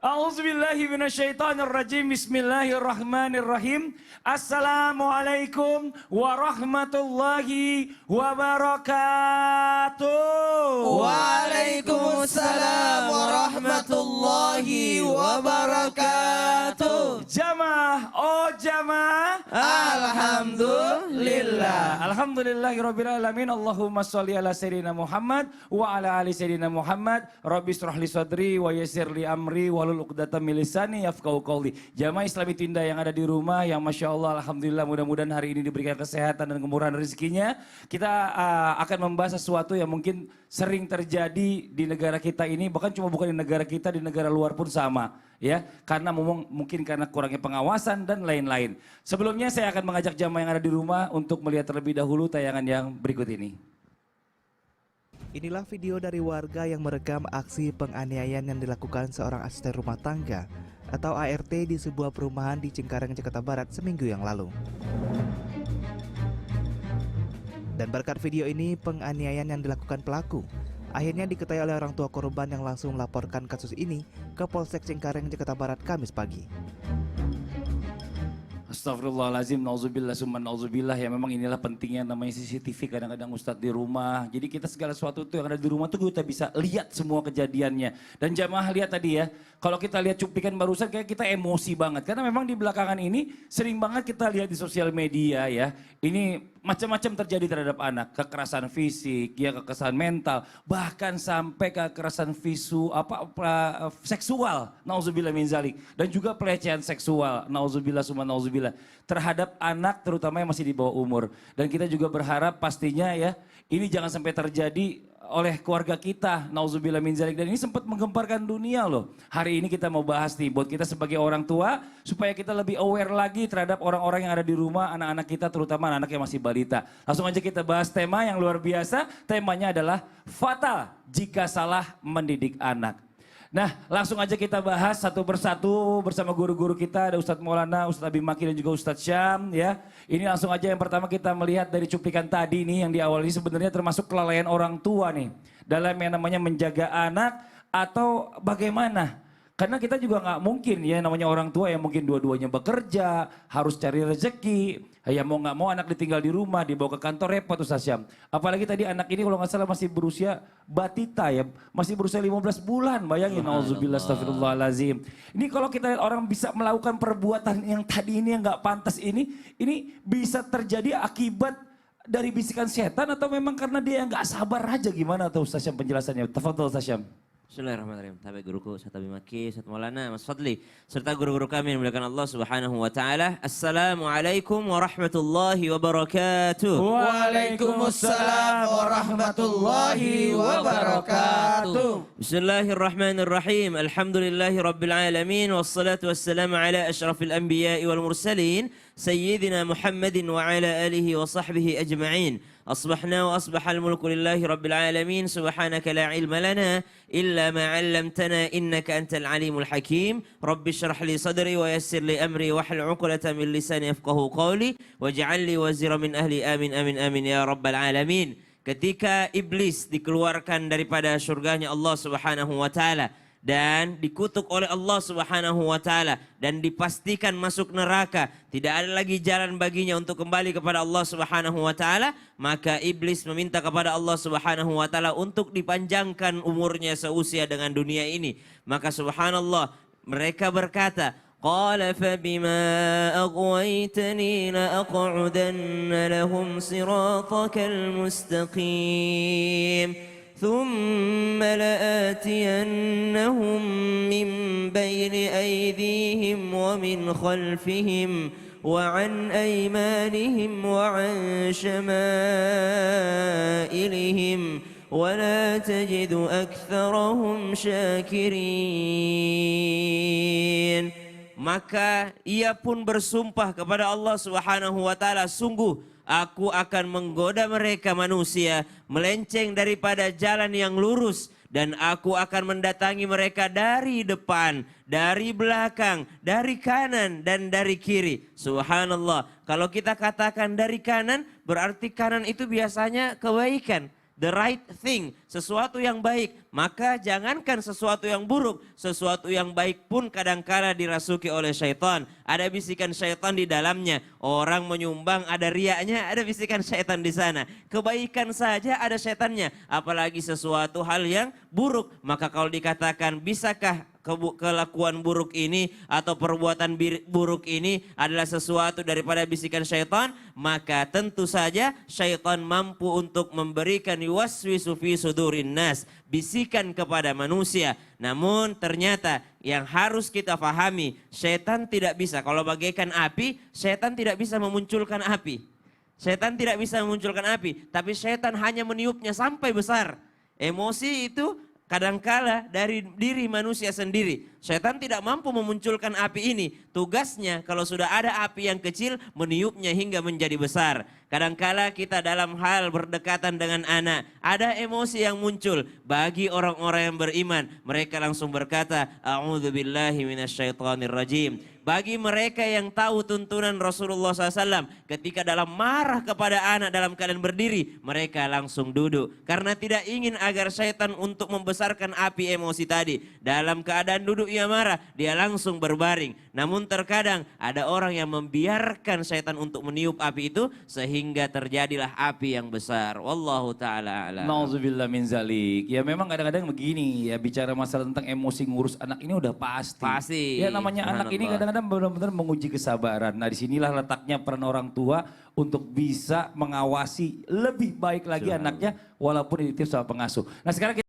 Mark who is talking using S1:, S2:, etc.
S1: A'udzubillahi minasyaitonirrajim. Bismillahirrahmanirrahim. Assalamualaikum warahmatullahi wabarakatuh.
S2: Waalaikumsalam warahmatullahi wabarakatuh.
S1: Jamaah, oh jamaah.
S2: Alhamdulillah.
S1: Alhamdulillahirabbil alamin. Allahumma sholli ala sayyidina Muhammad wa ala ali sayyidina Muhammad. Rabbi shrah li sadri wa yassir li amri wahlul 'uqdatam min lisani yafqahu qawli. Jamaah Islami Tinda yang ada di rumah yang Masya Allah alhamdulillah mudah-mudahan hari ini diberikan kesehatan dan kemurahan rezekinya. Kita akan membahas sesuatu yang mungkin sering terjadi di negara kita ini, bahkan cuma bukan di negara kita, di negara luar pun sama. Ya, karena mungkin karena kurangnya pengawasan dan lain-lain. Sebelumnya saya akan mengajak jamaah yang ada di rumah untuk melihat terlebih dahulu tayangan yang berikut ini.
S3: Inilah video dari warga yang merekam aksi penganiayaan yang dilakukan seorang asisten rumah tangga atau ART di sebuah perumahan di Cengkareng, Jakarta Barat seminggu yang lalu. Dan berkat video ini, penganiayaan yang dilakukan pelaku akhirnya diketahui oleh orang tua korban yang langsung melaporkan kasus ini ke Polsek Cengkareng, Jakarta Barat Kamis pagi.
S1: Astagfirullahaladzim, nauzubillah, summa nauzubillah. Ya memang inilah pentingnya namanya CCTV kadang-kadang Ustadz di rumah. Jadi kita segala sesuatu tuh yang ada di rumah tuh kita bisa lihat semua kejadiannya. Dan jamaah lihat tadi ya, kalau kita lihat cuplikan barusan kayak kita emosi banget. Karena memang di belakangan ini sering banget kita lihat di sosial media ya. Ini macam-macam terjadi terhadap anak. Kekerasan fisik, ya kekerasan mental. Bahkan sampai kekerasan seksual. Nauzubillah min zalik. Dan juga pelecehan seksual. Nauzubillah summa nauzubillah. Terhadap anak terutama yang masih di bawah umur. Dan kita juga berharap pastinya ya ini jangan sampai terjadi oleh keluarga kita. Nauzubillah min zalik. Dan ini sempat menggemparkan dunia loh. Hari ini kita mau bahas nih buat kita sebagai orang tua supaya kita lebih aware lagi terhadap orang-orang yang ada di rumah, anak-anak kita terutama anak-anak yang masih balita. Langsung aja kita bahas tema yang luar biasa. Temanya adalah fatal jika salah mendidik anak. Nah, langsung aja kita bahas satu persatu bersama guru-guru kita, ada Ustadz Maulana, Ustadz Abi Maki dan juga Ustadz Syam ya. Ini langsung aja yang pertama kita melihat dari cuplikan tadi nih yang di awal ini sebenarnya termasuk kelalaian orang tua nih. Dalam yang namanya menjaga anak atau bagaimana. Karena kita juga nggak mungkin ya namanya orang tua yang mungkin dua-duanya bekerja, harus cari rezeki. Ya mau nggak mau anak ditinggal di rumah, dibawa ke kantor repot Ustaz Syam. Apalagi tadi anak ini kalau nggak salah masih berusia batita ya, masih berusia 15 bulan. Bayangin, auzubillah astagfirullahalazim. Ini kalau kita lihat orang bisa melakukan perbuatan yang tadi ini yang nggak pantas ini bisa terjadi akibat dari bisikan setan atau memang karena dia nggak sabar aja, gimana tuh Ustaz Syam penjelasannya? Tafadhol Ustaz Syam.
S2: Bismillahirrahmanirrahim. Tabi guruku Ustaz Abi Maki, Ustaz Maulana, Mas Fadli, serta guru-guru kami yang dimuliakan Allah Subhanahu wa taala. Assalamualaikum warahmatullahi wabarakatuh.
S4: Waalaikumsalam warahmatullahi wabarakatuh.
S2: Bismillahirrahmanirrahim. Alhamdulillahi rabbil alamin wassalatu wassalamu ala asyrafil anbiya'i wal mursalin sayyidina Muhammadin wa ala alihi wa sahbihi ajma'in. أصبحنا وأصبح الملك لله رب العالمين سبحانك لا علم لنا إلا ما علمتنا إنك أنت العليم الحكيم رب اشرح لي صدري ويسر لي أمري واحلل عقدة من لساني يفقهوا قولي واجعل لي وزيرا من أهلي آمين آمين آمين ya rabbal alamin. Ketika iblis dikeluarkan daripada surganya Allah Subhanahu wa taala dan dikutuk oleh Allah Subhanahu wa taala dan dipastikan masuk neraka, tidak ada lagi jalan baginya untuk kembali kepada Allah Subhanahu wa taala, maka iblis meminta kepada Allah Subhanahu wa taala untuk dipanjangkan umurnya seusia dengan dunia ini. Maka subhanallah, mereka berkata, qala fabima aghwaytani la'aq'udanna lahum siratakal mustaqim. ثم لآتينهم من بين أيديهم ومن خلفهم وعن أيمانهم وعن شمائلهم ولا تجد أكثرهم شاكرين. Maka ia pun bersumpah kepada Allah Subhanahu wa taala, sungguh aku akan menggoda mereka manusia melenceng daripada jalan yang lurus, dan aku akan mendatangi mereka dari depan, dari belakang, dari kanan dan dari kiri. Subhanallah, kalau kita katakan dari kanan berarti kanan itu biasanya kebaikan. The right thing, sesuatu yang baik. Maka jangankan sesuatu yang buruk, sesuatu yang baik pun kadangkala dirasuki oleh syaitan. Ada bisikan syaitan di dalamnya. Orang menyumbang ada riaknya, ada bisikan syaitan di sana. Kebaikan saja ada syaitannya, apalagi sesuatu hal yang buruk. Maka kalau dikatakan bisakah kelakuan buruk ini atau perbuatan buruk ini adalah sesuatu daripada bisikan syaitan, maka tentu saja syaitan mampu untuk memberikan yuwaswisu fi sudurin nas, bisikan kepada manusia. Namun ternyata yang harus kita pahami, syaitan tidak bisa, kalau bagaikan api, syaitan tidak bisa memunculkan api. Syaitan tidak bisa memunculkan api, tapi syaitan hanya meniupnya sampai besar. Emosi itu kadangkala dari diri manusia sendiri. Syaitan tidak mampu memunculkan api ini. Tugasnya kalau sudah ada api yang kecil, meniupnya hingga menjadi besar. Kadangkala kita dalam hal berdekatan dengan anak, ada emosi yang muncul. Bagi orang-orang yang beriman, mereka langsung berkata, A'udzubillahi minasyaitonirrajim. Bagi mereka yang tahu tuntunan Rasulullah SAW, ketika dalam marah kepada anak dalam keadaan berdiri, mereka langsung duduk. Karena tidak ingin agar syaitan untuk membesarkan api emosi tadi. Dalam keadaan duduk ia marah, dia langsung berbaring. Namun terkadang ada orang yang membiarkan syaitan untuk meniup api itu, sehingga terjadilah api yang besar. Wallahu ta'ala a'lam.
S1: Nauzubillah min zalik. Ya memang kadang-kadang begini ya, bicara masalah tentang emosi ngurus anak ini udah pasti.
S2: Pasti.
S1: Ya namanya anak ini kadang-kadang benar-benar menguji kesabaran. Nah disinilah letaknya peran orang tua untuk bisa mengawasi lebih baik lagi anaknya walaupun dititip sama pengasuh. Nah sekarang